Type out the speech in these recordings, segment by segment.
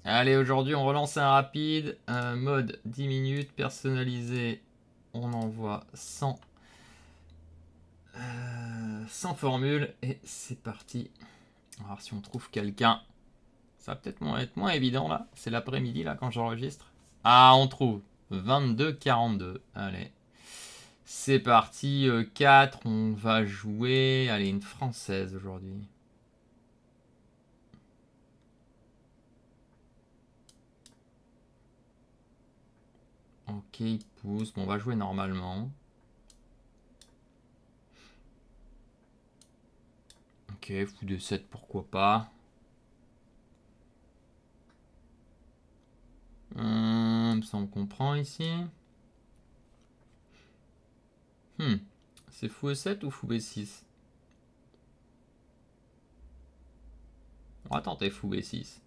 Allez, aujourd'hui, on relance un rapide. Mode 10 minutes, personnalisé. On envoie 100 formules et c'est parti. On va voir si on trouve quelqu'un. Ça va peut-être être moins évident là. C'est l'après-midi là quand j'enregistre. Ah, on trouve 22-42. Allez. C'est parti. 4. On va jouer. Allez, une française aujourd'hui. Ok, il pousse. Bon, on va jouer normalement. Ok, fou de 7, pourquoi pas. Ça on comprend ici. C'est fou E7 ou fou B6? On va tenter fou B6.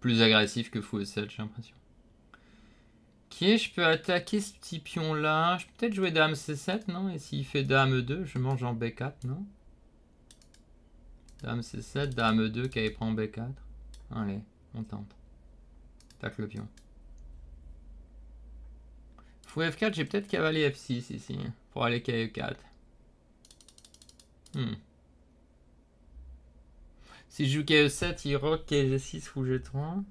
Plus agressif que fou E7, j'ai l'impression. Ok, je peux attaquer ce petit pion là. Je peux peut-être jouer dame C7, non? Et s'il fait dame E2, je mange en B4, non? Dame C7, dame E2, qui prend B4. Allez, on tente. Attaque le pion. Fou F4, j'ai peut-être cavalier F6 ici. Pour aller KE4. Si je joue KE7, il rock KG6, fou G3.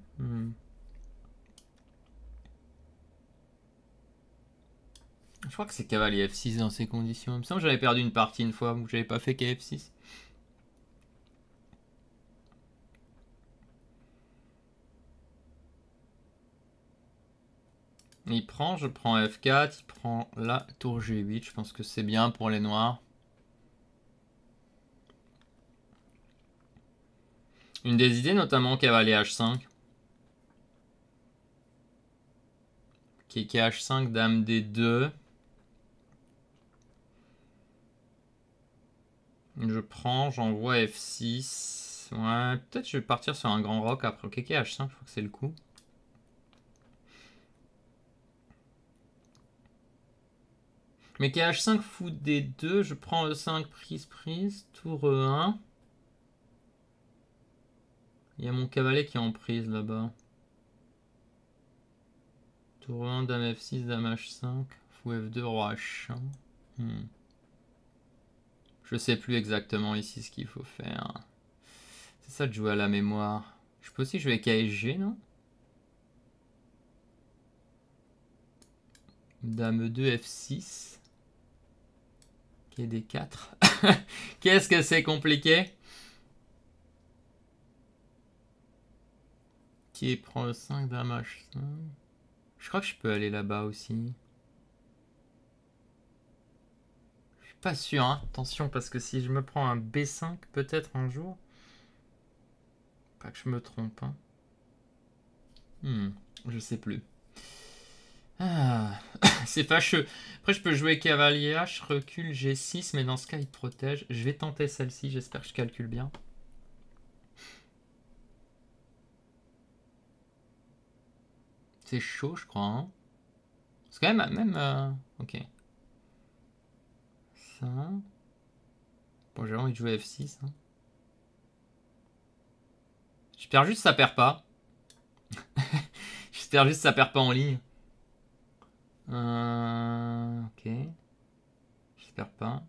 Je crois que c'est cavalier F6 dans ces conditions. Il me semble que j'avais perdu une partie une fois où j'avais pas fait KF6. Il prend, je prends F4, il prend la tour G8. Je pense que c'est bien pour les noirs. Une des idées, notamment cavalier H5. Qui est H5, dame D2. Je prends, j'envoie F6. Ouais, peut-être je vais partir sur un grand roc après. Ok, H5, je crois que c'est le coup. Mais H5, fou D2, je prends E5, prise, tour E1. Il y a mon cavalier qui est en prise là-bas. Tour 1, dame F6, dame H5, fou F2, roi H1. Je sais plus exactement ici ce qu'il faut faire. C'est ça de jouer à la mémoire. Je peux aussi jouer KSG, non? Dame E2, F6. Ok, D4. Qu'est-ce que c'est compliqué? Qui prend le 5, dame H5. Je crois que je peux aller là-bas aussi. Je suis pas sûr, hein. Attention, parce que si je me prends un B5, peut-être un jour. Pas que je me trompe, hein. Je sais plus. Ah, c'est fâcheux. Après, je peux jouer cavalier H, recule G6, mais dans ce cas, il protège. Je vais tenter celle-ci, j'espère que je calcule bien. C'est chaud, je crois. Hein. C'est quand même... ok. Ça. Bon, j'ai envie de jouer F6. Hein. J'espère juste que ça perd pas. J'espère juste que ça perd pas en ligne. Ok. J'espère pas.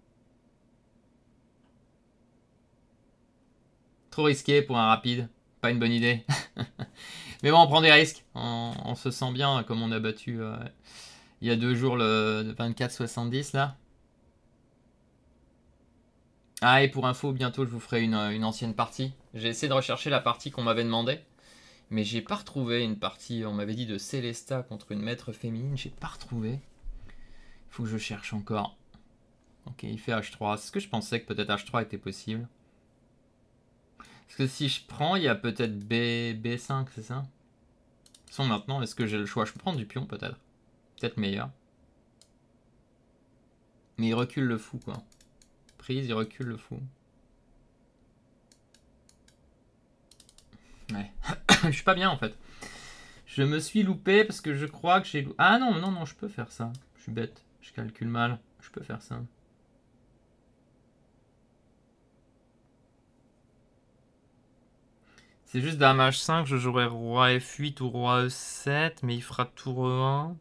Trop risqué pour un rapide. Pas une bonne idée. Mais bon, on prend des risques. On se sent bien comme on a battu il y a 2 jours le 24-70 là. Ah, et pour info, bientôt je vous ferai une ancienne partie. J'ai essayé de rechercher la partie qu'on m'avait demandé. Mais j'ai pas retrouvé une partie, on m'avait dit de Célesta contre une maître féminine. J'ai pas retrouvé. Faut que je cherche encore. Ok, il fait H3. C'est ce que je pensais que peut-être H3 était possible. Parce que si je prends, il y a peut-être B5, c'est ça? Sans maintenant, est-ce que j'ai le choix? Je peux prendre du pion peut-être. Peut-être meilleur. Mais il recule le fou quoi. Prise, il recule le fou. Ouais. Je suis pas bien en fait. Je me suis loupé parce que je crois que j'ai... Ah non, non, non, je peux faire ça. Je suis bête. Je calcule mal. Je peux faire ça. C'est juste dame H5, je jouerai roi F8 ou roi E7, mais il fera tour E1.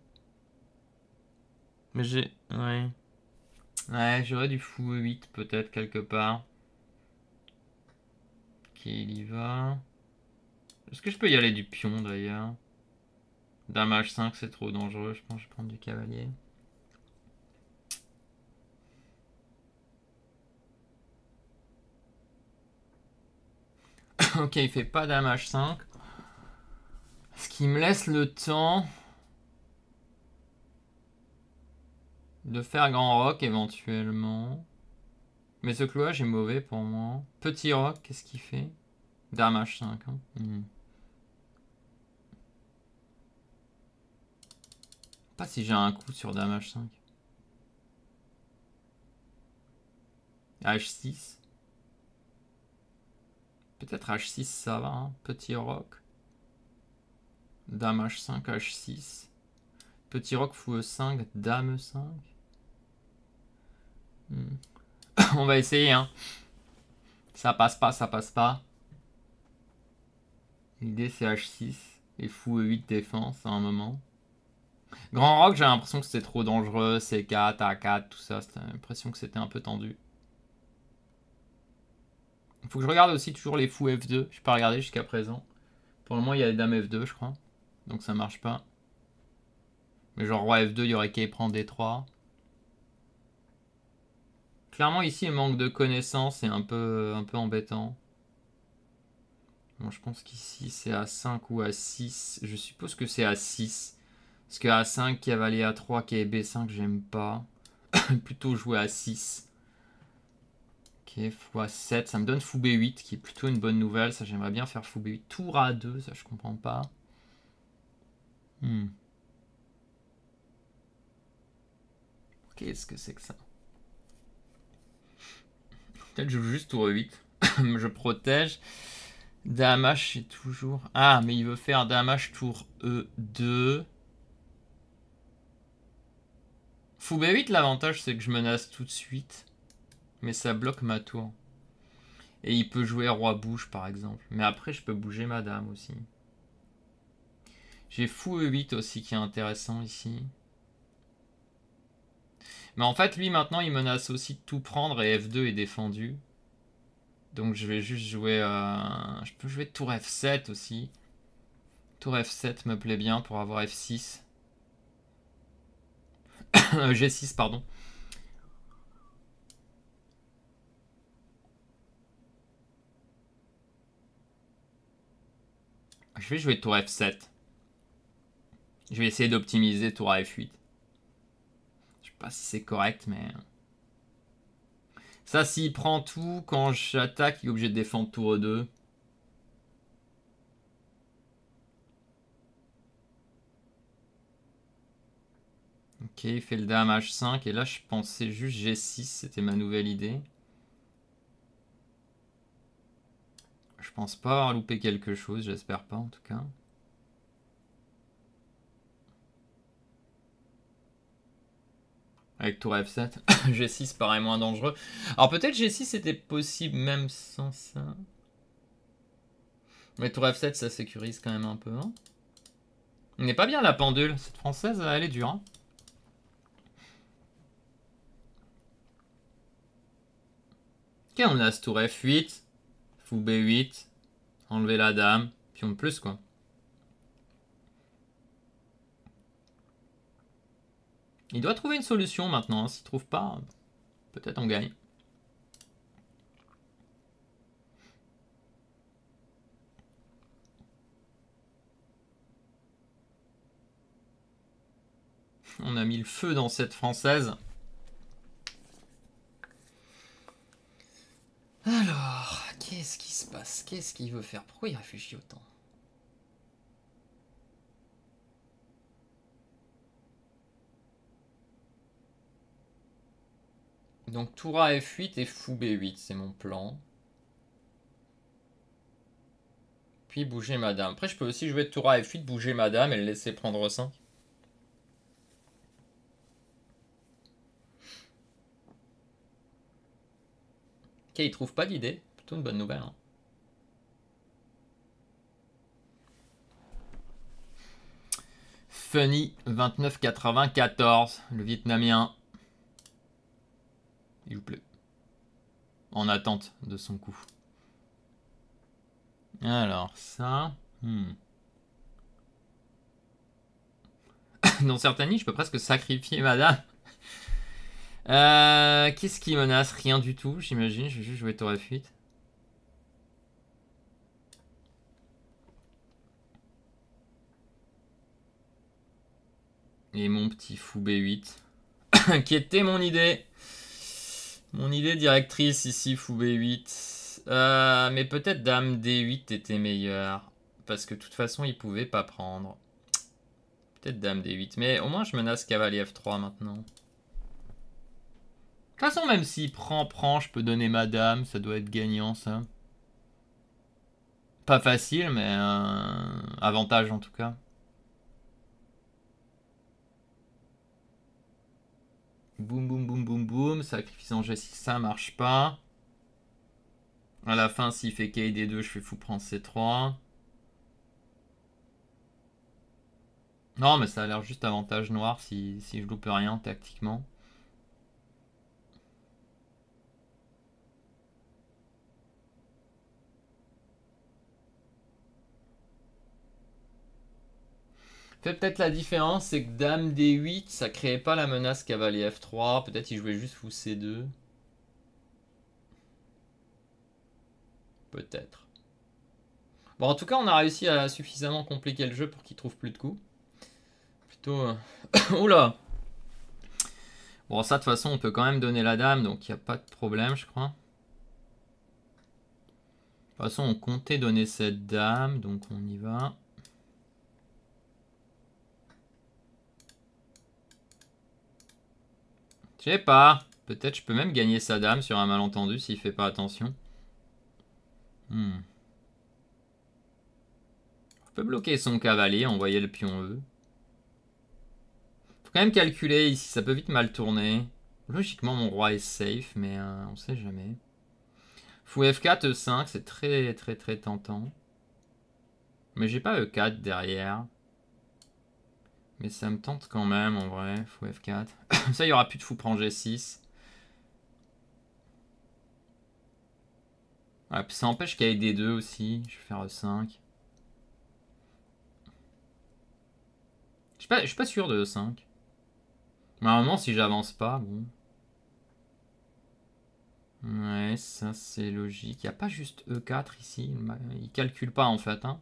Mais j'ai... Ouais. Ouais, j'aurais du fou E8 peut-être quelque part. Ok, il y va. Est-ce que je peux y aller du pion d'ailleurs? Dame H5 c'est trop dangereux, je pense que je vais prendre du cavalier. Ok, il fait pas dame H5. Ce qui me laisse le temps de faire grand roc éventuellement. Mais ce clouage est mauvais pour moi. Petit roc, qu'est-ce qu'il fait? Dame H5. Hein. Pas si j'ai un coup sur dame H5. H6. Peut-être H6 ça va. Hein. Petit roc. Dame H5, H6. Petit roc fou E5, dame E5. On va essayer. Hein. Ça passe pas, ça passe pas. L'idée c'est H6 et fou E8 défense à un moment. Grand roc, j'ai l'impression que c'était trop dangereux. C4, A4, tout ça. J'ai l'impression que c'était un peu tendu. Il faut que je regarde aussi toujours les fous F2. Je n'ai pas regardé jusqu'à présent. Pour le moment, il y a les dames F2, je crois. Donc ça marche pas. Mais genre roi F2, il y aurait qu'à prendre D3. Clairement, ici, il manque de connaissances. C'est un peu embêtant. Bon, je pense qu'ici, c'est A5 ou A6. Je suppose que c'est A6. Parce que A5, cavalier A3, qui est B5, j'aime pas. Plutôt jouer A6. Ok, fou A7. Ça me donne fou B8, qui est plutôt une bonne nouvelle. Ça, j'aimerais bien faire fou B8. Tour A2, ça, je comprends pas. Qu'est-ce que c'est que ça? Peut-être je joue juste tour E8. Je protège. Dame H, c'est toujours... Ah, mais il veut faire Dame H tour E2. Fou B8, l'avantage, c'est que je menace tout de suite. Mais ça bloque ma tour. Et il peut jouer roi bouge, par exemple. Mais après, je peux bouger ma dame aussi. J'ai fou E8 aussi, qui est intéressant ici. Mais en fait, lui, maintenant, il menace aussi de tout prendre et F2 est défendu. Donc je vais juste jouer... Je peux jouer tour F7 aussi. Tour F7 me plaît bien pour avoir F6. G6, pardon. Je vais jouer tour F7. Je vais essayer d'optimiser tour F8. Je sais pas si c'est correct, mais... Ça, s'il prend tout, quand j'attaque, il est obligé de défendre tour E2. Ok, il fait le dame H5. Et là, je pensais juste G6. C'était ma nouvelle idée. Je pense pas avoir loupé quelque chose. J'espère pas, en tout cas. Avec tour F7. G6 paraît moins dangereux. Alors peut-être G6 c'était possible même sans ça. Mais tour F7 ça sécurise quand même un peu. Hein. On n'est pas bien la pendule. Cette française elle est dure. Hein. Ok, on a ce tour F8. Fou B8. Enlever la dame. Pion de plus quoi. Il doit trouver une solution maintenant. S'il trouve pas, peut-être on gagne. On a mis le feu dans cette française. Alors, qu'est-ce qui se passe? Qu'est-ce qu'il veut faire? Pourquoi il réfléchit autant? Donc tour A F8 et fou B8, c'est mon plan. Puis bouger ma dame. Après, je peux aussi jouer tour A F8, bouger ma dame et le laisser prendre 5. Ok, il trouve pas d'idée. Plutôt une bonne nouvelle. Hein. Funny 29,94. Le Vietnamien. Il vous plaît. En attente de son coup. Alors, ça... Dans certaines niches, je peux presque sacrifier madame. Qu'est-ce qui menace? Rien du tout, j'imagine. Je vais juste jouer tour F8. Et mon petit fou B8. Qui était mon idée. Mon idée directrice ici, fou B8. Mais peut-être dame D8 était meilleure. Parce que de toute façon, il pouvait pas prendre. Peut-être dame D8. Mais au moins, je menace cavalier F3 maintenant. De toute façon, même s'il prend, je peux donner ma dame. Ça doit être gagnant, ça. Pas facile, mais avantage en tout cas. Boum, boum, boum, boum, boum. Sacrifice en G6, ça marche pas. À la fin, s'il fait KD2, je fais fou prendre C3. Non, mais ça a l'air juste avantage noir si je loupe rien tactiquement. Fait peut-être la différence, c'est que dame D8, ça créait pas la menace cavalier F3. Peut-être il jouait juste fou C2. Peut-être. Bon, en tout cas, on a réussi à suffisamment compliquer le jeu pour qu'il trouve plus de coups. Plutôt... Oula! Bon, ça, de toute façon, on peut quand même donner la dame, donc il n'y a pas de problème, je crois. De toute façon, on comptait donner cette dame, donc on y va. Je sais pas. Peut-être je peux même gagner sa dame sur un malentendu s'il fait pas attention. Je peux bloquer son cavalier, envoyer le pion E. Faut quand même calculer ici, ça peut vite mal tourner. Logiquement, mon roi est safe, mais on sait jamais. Fou F4, E5, c'est très très très tentant. Mais j'ai pas E4 derrière. Mais ça me tente quand même en vrai, fou F4. Ça, il y aura plus de fou prend G6. Ouais, puis ça empêche qu'il y ait D2 aussi. Je vais faire E5. Je suis pas sûr de E5. Normalement, si j'avance pas, bon. Ouais, ça c'est logique. Il n'y a pas juste E4 ici. Il calcule pas en fait. Hein.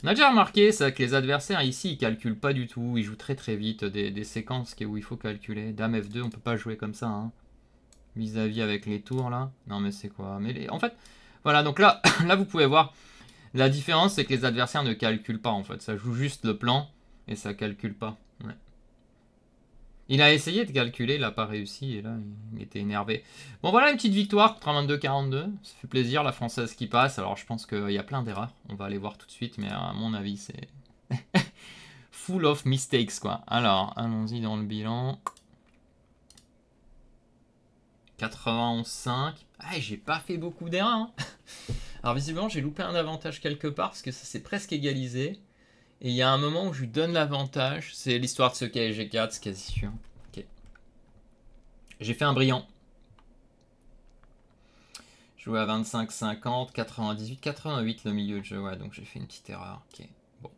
On a déjà remarqué ça que les adversaires ici ils calculent pas du tout. Ils jouent très très vite des séquences où il faut calculer. Dame F2, on peut pas jouer comme ça. Hein. Vis-à-vis avec les tours là. Non mais c'est quoi? Mais en fait, voilà. Donc là, là vous pouvez voir la différence, c'est que les adversaires ne calculent pas en fait. Ça joue juste le plan et ça calcule pas. Ouais. Il a essayé de calculer, il n'a pas réussi, et là, il était énervé. Bon, voilà une petite victoire contre un 22-42. Ça fait plaisir, la française qui passe. Alors, je pense qu'il y a plein d'erreurs. On va aller voir tout de suite, mais à mon avis, c'est full of mistakes, quoi. Alors, allons-y dans le bilan. 91,5. Ah, j'ai pas fait beaucoup d'erreurs. Hein. Alors, visiblement, j'ai loupé un avantage quelque part, parce que ça s'est presque égalisé. Et il y a un moment où je lui donne l'avantage. C'est l'histoire de ce KG4, c'est quasi sûr. Ok. J'ai fait un brillant. Joué à 25, 50, 98, 88 le milieu de jeu. Ouais, donc j'ai fait une petite erreur. Ok. Bon.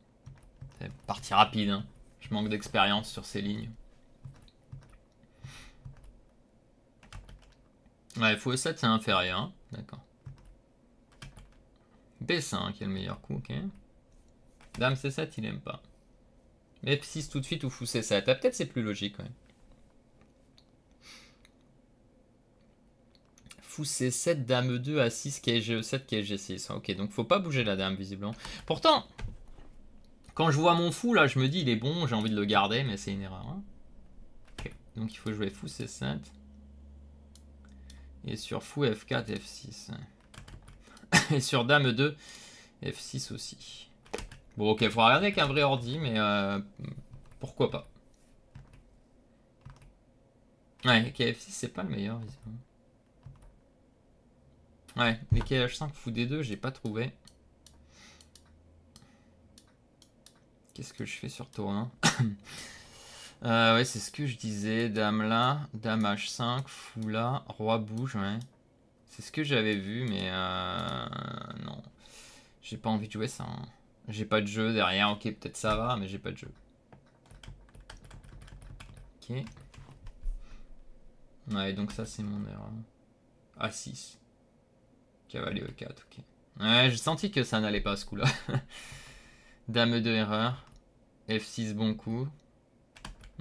C'est partie rapide. Hein. Je manque d'expérience sur ces lignes. Ouais, fou E7 c'est inférieur. Hein. D'accord. B5 qui est le meilleur coup. Ok. Dame C7 il aime pas. F6 tout de suite ou fou C7. Ah, peut-être c'est plus logique. Ouais. Fou C7, dame E2, A6, KG E7, KG 6. Ok, donc faut pas bouger la dame, visiblement. Pourtant, quand je vois mon fou, là, je me dis, il est bon, j'ai envie de le garder, mais c'est une erreur. Hein. Okay. Donc il faut jouer fou C7. Et sur fou F4, F6. Et sur dame E2, F6 aussi. Bon, ok, faut regarder avec un vrai ordi, mais pourquoi pas. Ouais, KF6, c'est pas le meilleur, visiblement. Ouais, les KH5 fou D2, j'ai pas trouvé. Qu'est-ce que je fais sur tour 1? Ouais, c'est ce que je disais. Dame là, dame H5, fou là, roi bouge, ouais. C'est ce que j'avais vu, mais non. J'ai pas envie de jouer ça. Hein. J'ai pas de jeu derrière. Ok, peut-être ça va, mais j'ai pas de jeu. Ok. Ouais, donc ça, c'est mon erreur. A6. Cavalier E4, ok. Ouais, j'ai senti que ça n'allait pas ce coup-là. Dame 2, erreur. F6, bon coup.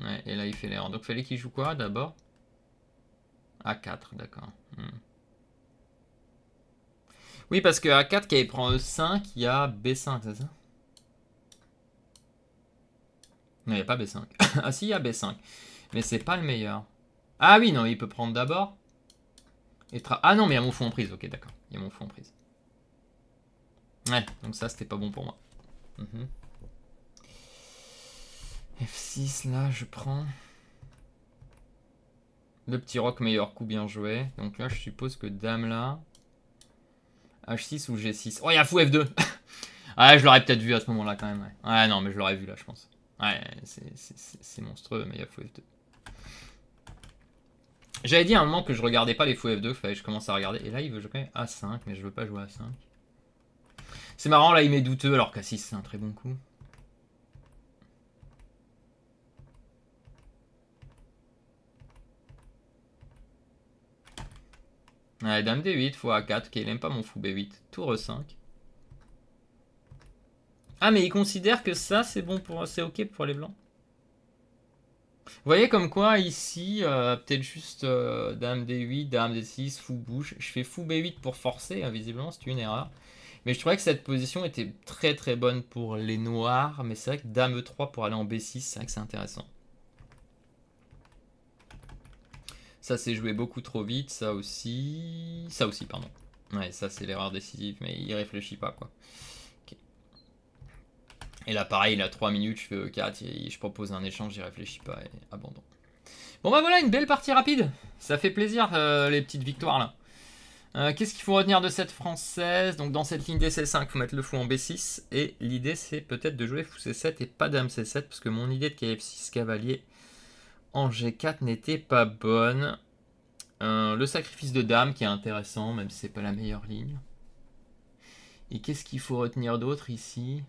Ouais, et là, il fait l'erreur. Donc, fallait qu'il joue quoi, d'abord? A4, d'accord. Oui, parce que A4, quand il prend E5, il y a B5, c'est ça? Non, il n'y a pas B5. Ah si, il y a B5. Mais c'est pas le meilleur. Ah oui, non, il peut prendre d'abord. Ah non, mais il y a mon fou en prise. Ok, d'accord. Il y a mon fou en prise. Ouais, donc ça, c'était pas bon pour moi. F6, là, je prends. Le petit roc, meilleur coup, bien joué. Donc là, je suppose que dame là. H6 ou G6. Oh, il y a fou F2. Ouais, je l'aurais peut-être vu à ce moment-là quand même. Ouais, ouais non, mais je l'aurais vu là, je pense. Ouais, c'est monstrueux, mais il y a fou F2. J'avais dit à un moment que je regardais pas les fous F2, fallait que je commence à regarder. Et là, il veut jouer A5, mais je veux pas jouer A5. C'est marrant, là, il met douteux, alors qu'A6, c'est un très bon coup. Ouais, dame D8, fou A4. Ok, il aime pas mon fou B8. Tour E5. Ah, mais il considère que ça, c'est bon pour, c'est ok pour les blancs. Vous voyez comme quoi, ici, peut-être juste dame D8, dame D6, fou bouge. Je fais fou B8 pour forcer, hein, visiblement, c'est une erreur. Mais je trouvais que cette position était très très bonne pour les noirs. Mais c'est vrai que dame E3 pour aller en B6, c'est vrai que c'est intéressant. Ça, c'est joué beaucoup trop vite. Ça aussi, pardon. Ouais, ça, c'est l'erreur décisive, mais il réfléchit pas, quoi. Okay. Et là, pareil, il a 3 minutes, je fais E4, je propose un échange, j'y réfléchis pas, et abandon. Bon bah voilà, une belle partie rapide. Ça fait plaisir, les petites victoires, là. Qu'est-ce qu'il faut retenir de cette française? Donc dans cette ligne DC5, il faut mettre le fou en B6. Et l'idée, c'est peut-être de jouer fou C7 et pas dame C7, parce que mon idée de KF6 cavalier en G4 n'était pas bonne. Le sacrifice de dame qui est intéressant, même si c'est pas la meilleure ligne. Et qu'est-ce qu'il faut retenir d'autre ici?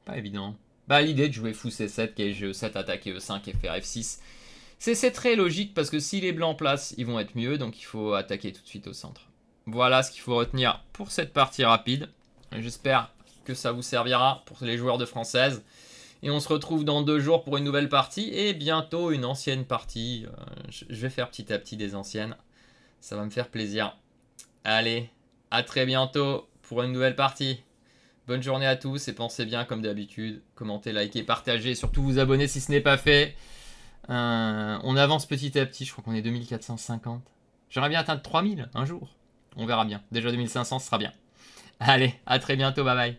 Pas évident. Bah l'idée de jouer fou C7, KG E7, attaquer E5 et faire F6. C'est très logique parce que si les blancs placent, ils vont être mieux, donc il faut attaquer tout de suite au centre. Voilà ce qu'il faut retenir pour cette partie rapide. J'espère que ça vous servira pour les joueurs de française. Et on se retrouve dans 2 jours pour une nouvelle partie et bientôt une ancienne partie. Je vais faire petit à petit des anciennes. Ça va me faire plaisir. Allez, à très bientôt pour une nouvelle partie. Bonne journée à tous et pensez bien comme d'habitude. Commentez, likez, partagez et surtout vous abonnez si ce n'est pas fait. On avance petit à petit, je crois qu'on est 2450. J'aimerais bien atteindre 3000 un jour. On verra bien. Déjà 2500 ce sera bien. Allez, à très bientôt, bye bye.